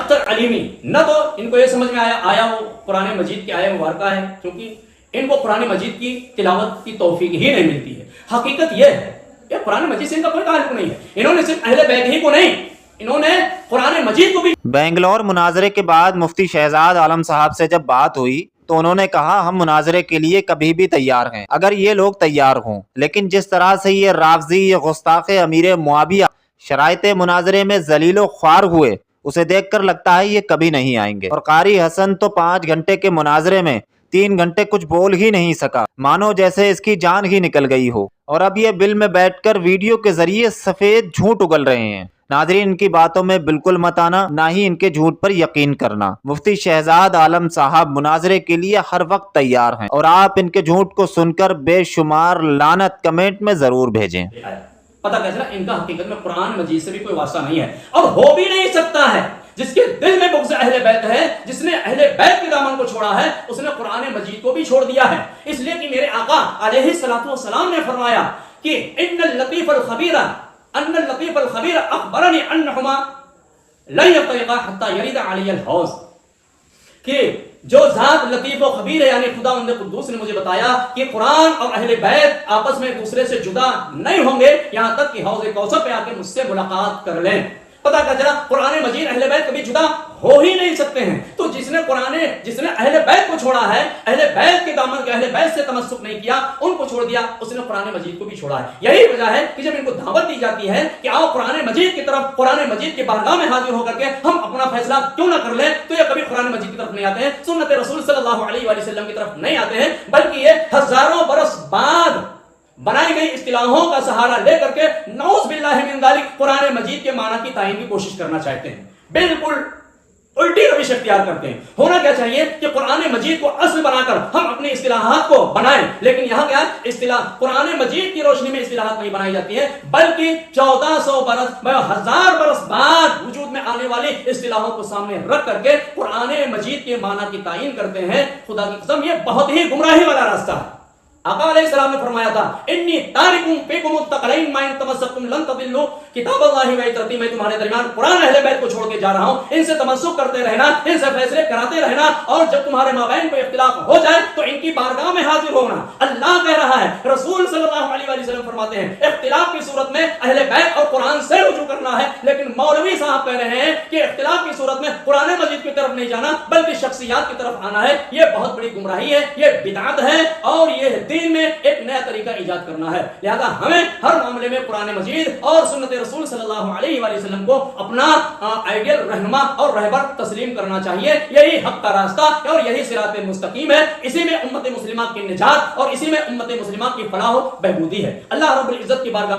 اختر علیمی نہ تو ان کو یہ سمجھ میں آیا وہ قرآن مجید کی آیہ مبارکہ ہے، کیونکہ ان کو قرآن مجید کی تلاوت کی توفیق ہی نہیں ملتی ہے۔ حقیقت یہ ہے کہ قرآن مجید سے ان کا کوئی تعلق نہیں ہے، انہوں نے صرف اہل بیت ہی کو نہیں، انہوں نے قرآن مجید کو بھی۔ بنگلور مناظرے کے بعد مفتی شہزاد عالم صاحب سے جب بات ہوئی تو انہوں نے کہا ہم مناظرے کے لیے کبھی بھی تیار ہیں اگر یہ لوگ تیار ہوں، لیکن جس طرح سے یہ رافضی، یہ گستاخ امیر معاویہ شرائط مناظرے میں ذلیل و خوار ہوئے، اسے دیکھ کر لگتا ہے یہ کبھی نہیں آئیں گے۔ اور قاری حسن تو 5 گھنٹے کے مناظرے میں 3 گھنٹے کچھ بول ہی نہیں سکا، مانو جیسے اس کی جان ہی نکل گئی ہو، اور اب یہ بل میں بیٹھ کر ویڈیو کے ذریعے سفید جھوٹ اگل رہے ہیں۔ ناظرین، ان کی باتوں میں بالکل مت آنا، نہ ہی ان کے جھوٹ پر یقین کرنا۔ مفتی شہزاد عالم صاحب مناظرے کے لیے ہر وقت تیار ہیں، اور آپ ان کے جھوٹ کو سن کر بے شمار لعنت کمنٹ میں ضرور بھیجیں۔ پتہ کیسا ان کا حقیقت میں قرآن مجید سے بھی کوئی واسطہ نہیں ہے، اور ہو بھی نہیں سکتا ہے۔ جس کے دل میں بغض اہل بیت ہے، جس نے اہل بیت کے دامن کو چھوڑا ہے، اس نے قرآن مجید کو بھی چھوڑ دیا ہے۔ اس لیے کہ میرے آقا علیہ الصلوۃ والسلام نے فرمایا کہ ان اللطیف الخبیر اخبرنی انہما لن یفترقا حتی یرد علی الحوض، کہ جو ذات لطیف و خبیر ہے یعنی خداوند قدوس نے مجھے بتایا کہ قرآن اور اہل بیت آپس میں ایک دوسرے سے جدا نہیں ہوں گے یہاں تک کہ حوض کوثر پہ آ کے مجھ سے ملاقات کر لیں۔ پتہ کیا چلا، قرآن مجید اہل بیت کبھی جدا ہو ہی نہیں سکتے ہیں۔ تو جس نے اہل بیت کو چھوڑا ہے، اہل بیت کے دامن کے اہل بیت سے تمسک نہیں کیا، ان کو چھوڑ دیا، اس نے قرآن مجید کو بھی چھوڑا ہے۔ یہی وجہ ہے کہ جب ان کو دعوت دی جاتی ہے کہ آؤ قرآن مجید کی طرف، قرآن مجید کی بارگاہ میں حاضر ہو کر کے ہم اپنا فیصلہ کیوں نہ کر لیں، تو یہ کبھی قرآن مجید کی طرف نہیں آتے ہیں، سنت رسول صلی اللہ علیہ وآلہ وسلم کی طرف نہیں آتے ہیں، بلکہ یہ ہزاروں برس بعد بنائی گئی اصطلاحوں کا سہارا لے کر کے نعوذ باللہ من ذالک قرآن مجید کے معنی کی تعین کی کوشش کرنا چاہتے ہیں۔ بالکل الٹی روش اختیار کرتے ہیں۔ ہونا کیا چاہیے کہ قرآن مجید کو اصل بنا کر ہم اپنی اصطلاحات کو بنائیں، لیکن یہاں کیا اصطلاح قرآن مجید کی روشنی میں اصطلاحات نہیں بنائی جاتی ہیں، بلکہ 1400 برس 1000 برس بعد وجود میں آنے والی اصطلاحوں کو سامنے رکھ کر کے قرآن مجید کے معنی کی تعین کرتے ہیں۔ خدا کی قسم یہ بہت ہی گمراہی والا راستہ ہے۔ آقا علیہ السلام نے فرمایا تھا انی تارکم فیکم الثقلین ما ان تمسکتم لن تضلوا کتاب اللہ و عترتی، میں تمہارے درمیان قرآن اہل بیت کو چھوڑ کے جا رہا ہوں، ان سے تمسک کرتے رہنا، ان سے فیصلے کراتے رہنا، اور جب تمہارے مابین کوئی اختلاف ہو جائے تو ان کی بارگاہ میں حاضر ہونا۔ اللہ کہہ رہا ہے، رسول صلی اللہ علیہ وآلہ وسلم فرماتے ہیں اختلاف کی صورت میں اہل بیت اور قرآن سے رجوع کرنا ہے، لیکن مولوی صاحب کہہ رہے ہیں کہ اختلاف کی صورت میں قرآن مجید کی طرف نہیں جانا بلکہ شخصیات کی طرف آنا ہے۔ یہ بہت بڑی گمراہی ہے، یہ بدعت ہے، اور یہ دین میں ایک نیا طریقہ ایجاد کرنا ہے۔ لہذا ہمیں ہر معاملے میں قرآن مجید اور سنت رسول صلی اللہ علیہ وآلہ وسلم کو اپنا آئیڈیل رہنما اور رہبر تسلیم کرنا چاہیے۔ یہی حق کا راستہ اور یہی صراط مستقیم ہے، اسی میں امت مسلمہ کی نجات اور اسی میں امت مسلمہ کی فلاح و بہبودی ہے۔ اللہ رب العزت کی بارگاہ